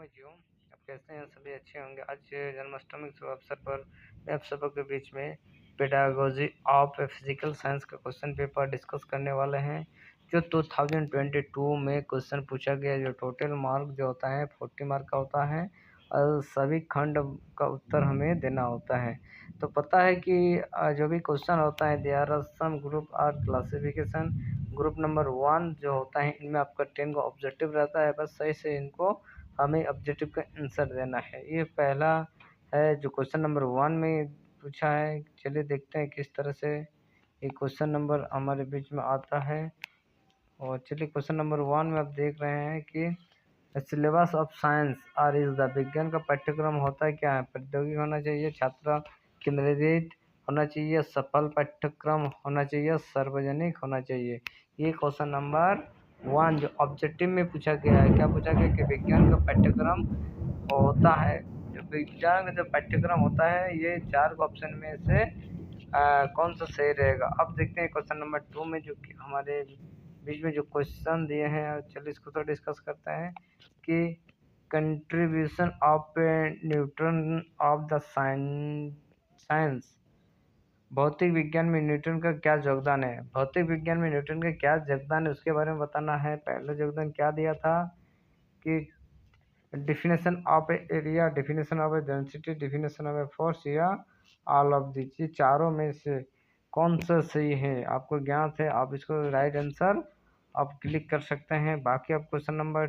जी हूँ। आप कैसे हैं? सभी अच्छे होंगे। आज जन्माष्टमी के शुभ अवसर पर मैं आप सबके बीच में पेडागोजी ऑफ फिजिकल साइंस का क्वेश्चन पेपर डिस्कस करने वाले हैं, जो 2022 में क्वेश्चन पूछा गया। जो टोटल मार्क जो होता है 40 मार्क का होता है और सभी खंड का उत्तर हमें देना होता है। तो पता है कि जो भी क्वेश्चन होता है there are some group or classification. Group number 1 जो होता है इनमें आपका 10 का ऑब्जेक्टिव रहता है, बस सही से इनको हमें ऑब्जेक्टिव का आंसर देना है। ये पहला है जो क्वेश्चन नंबर 1 में पूछा है। चलिए देखते हैं किस तरह से ये क्वेश्चन नंबर हमारे बीच में आता है। और चलिए क्वेश्चन नंबर 1 में आप देख रहे हैं कि syllabus of science or is the विज्ञान का पाठ्यक्रम होता है क्या है? प्रौद्योगिकी होना चाहिए, छात्र केंद्रित होना चाहिए, सफल पाठ्यक्रम होना चाहिए, सार्वजनिक होना चाहिए। ये क्वेश्चन नंबर 1 जो ऑब्जेक्टिव में पूछा गया है। क्या पूछा गया कि विज्ञान का पाठ्यक्रम होता है, जो विज्ञान का जो पाठ्यक्रम होता है ये 4 ऑप्शन में से कौन सा सही रहेगा। अब देखते हैं क्वेश्चन नंबर 2 में जो कि हमारे बीच में जो क्वेश्चन दिए हैं। चलिए इसको तो डिस्कस करते हैं कि contribution of Newton of the science. भौतिक विज्ञान में न्यूटन का क्या योगदान है? भौतिक विज्ञान में न्यूटन का क्या योगदान है उसके बारे में बताना है। पहला योगदान क्या दिया था कि definition of area, definition of density, definition of force या ऑल ऑफ दिस। ये चारों में से कौन सा सही है आपको ज्ञात है, आप इसको राइट आंसर आप क्लिक कर सकते हैं। बाकी आप क्वेश्चन नंबर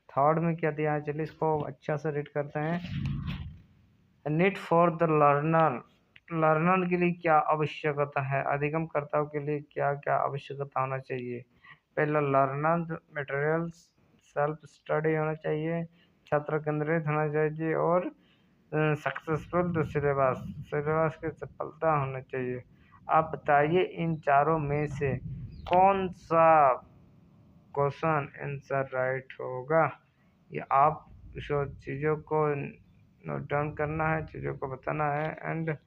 3 में क्या दिया है, चलिए इसको अच्छा से रीड करते हैं। नीड फॉर द लर्नर के लिए क्या आवश्यकता है? अधिगमकर्ताओं के लिए क्या क्या आवश्यकता होना चाहिए? पहला लर्नर मटेरियल्स, सेल्फ स्टडी होना चाहिए, छात्र केंद्रित होना चाहिए और सक्सेसफुल टू सिलेबस, सिलेबस की सफलता होना चाहिए। आप बताइए इन चारों में से कौन सा क्वेश्चन आंसर राइट होगा। ये आप चीज़ों को नोट डाउन करना है, चीज़ों को बताना है। एंड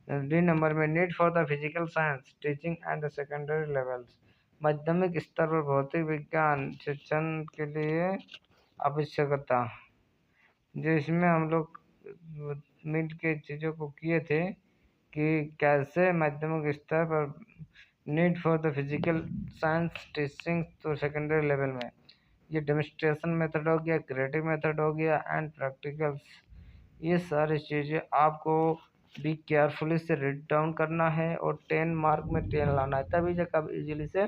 डी नंबर में need for the physical science teaching and secondary levels. माध्यमिक स्तर पर भौतिक विज्ञान शिक्षण के लिए आवश्यकता, जो इसमें हम लोग मिल के चीज़ों को किए थे कि कैसे माध्यमिक स्तर पर need for the physical science teaching तो सेकेंडरी लेवल में। ये डेमोन्स्ट्रेशन मेथड हो गया, क्रिएटिव मेथड हो गया एंड प्रैक्टिकल्स। ये सारी चीज़ें आपको भी केयरफुली से रीड डाउन करना है और 10 मार्क में 10 लाना है, तभी जब आप इजीली से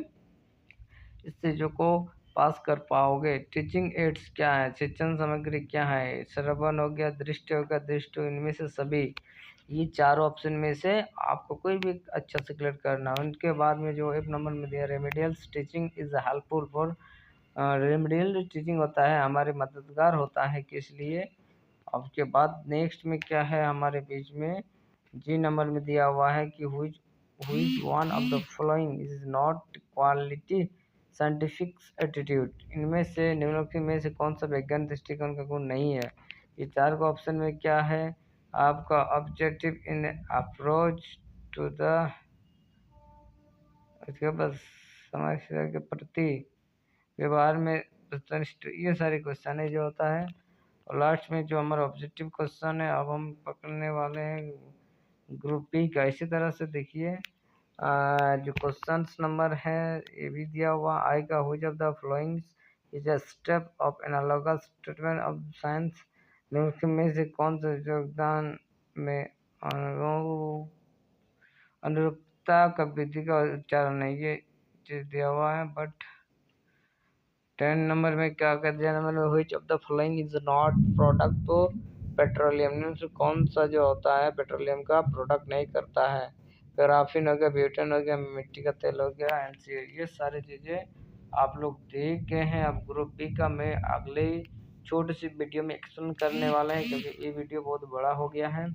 इस चीज़ों को पास कर पाओगे। टीचिंग एड्स क्या है, शिक्षण सामग्री क्या है? श्रवण हो गया, दृष्टि हो गया, दृष्टि, इनमें से सभी ये चारों ऑप्शन में से आपको कोई भी अच्छा से क्लियर करना है। उनके बाद में जो एक नंबर में दिया remedials teaching is helpful for, remedial teaching होता है हमारे मददगार होता है किस लिए। अब उसके बाद नेक्स्ट में क्या है हमारे बीच में जी नंबर में दिया हुआ है कि हुई one of the following is not quality scientific attitude. इनमें से निम्नलिखित में से कौन सा वैज्ञानिक दृष्टिकोण का गुण नहीं है? ये 4 का ऑप्शन में क्या है आपका objective in approach to the, इसके बाद समस्या के प्रति व्यवहार में वस्तुनिष्ठ। ये सारे क्वेश्चन है जो होता है। और लास्ट में जो हमारा ऑब्जेक्टिव क्वेश्चन है अब हम पकड़ने वाले हैं ग्रुप बी का। इसी तरह से देखिए जो क्वेश्चन नंबर है ये भी दिया हुआ आएगा। हुई of the following is a step of analogous statement of science. निम्नलिखित में से कौन सा योगदान में अनुरूपता का विधि का उच्चारण है? ये चीज दिया हुआ है। बट 10 नंबर में क्या कर दिया नंबर में which of the following is not product तो पेट्रोलियम में से कौन सा जो होता है पेट्रोलियम का प्रोडक्ट नहीं करता है? पैराफिन हो गया, ब्यूटेन हो गया, मिट्टी का तेल हो गया, एनसीए। ये सारी चीज़ें आप लोग देख गए हैं। अब ग्रुप बी का मैं अगले छोटी सी वीडियो में एक्सप्लेन करने वाले हैं क्योंकि ये वीडियो बहुत बड़ा हो गया है।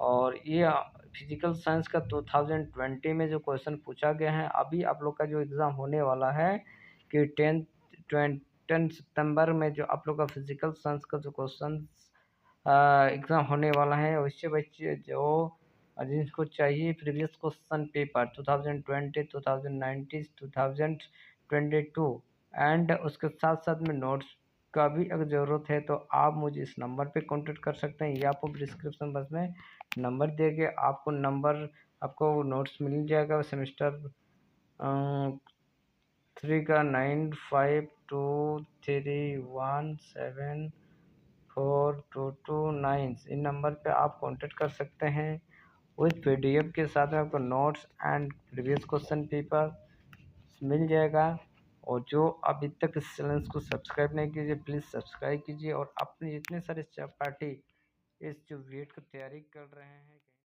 और ये फिजिकल साइंस का 2020 में जो क्वेश्चन पूछा गया है, अभी आप लोग का जो एग्ज़ाम होने वाला है कि 10 सितंबर में जो आप लोग का फिजिकल साइंस का जो क्वेश्चन एग्ज़ाम होने वाला है, उससे बच्चे जो जिनको चाहिए प्रीवियस क्वेश्चन पेपर 2020, 2019, 2022 एंड उसके साथ साथ में नोट्स का भी अगर ज़रूरत है तो आप मुझे इस नंबर पे कांटेक्ट कर सकते हैं, या आपको डिस्क्रिप्शन बॉक्स में नंबर दे के आपको नोट्स मिल जाएगा सेमेस्टर 3 का 9523174229 इन नंबर पे आप कांटेक्ट कर सकते हैं। विद पीडीएफ के साथ में आपको notes and previous question paper मिल जाएगा। और जो अभी तक इस चैनल को सब्सक्राइब नहीं कीजिए, प्लीज़ सब्सक्राइब कीजिए और अपने जितने सारे पार्टी इस जो वेट की तैयारी कर रहे हैं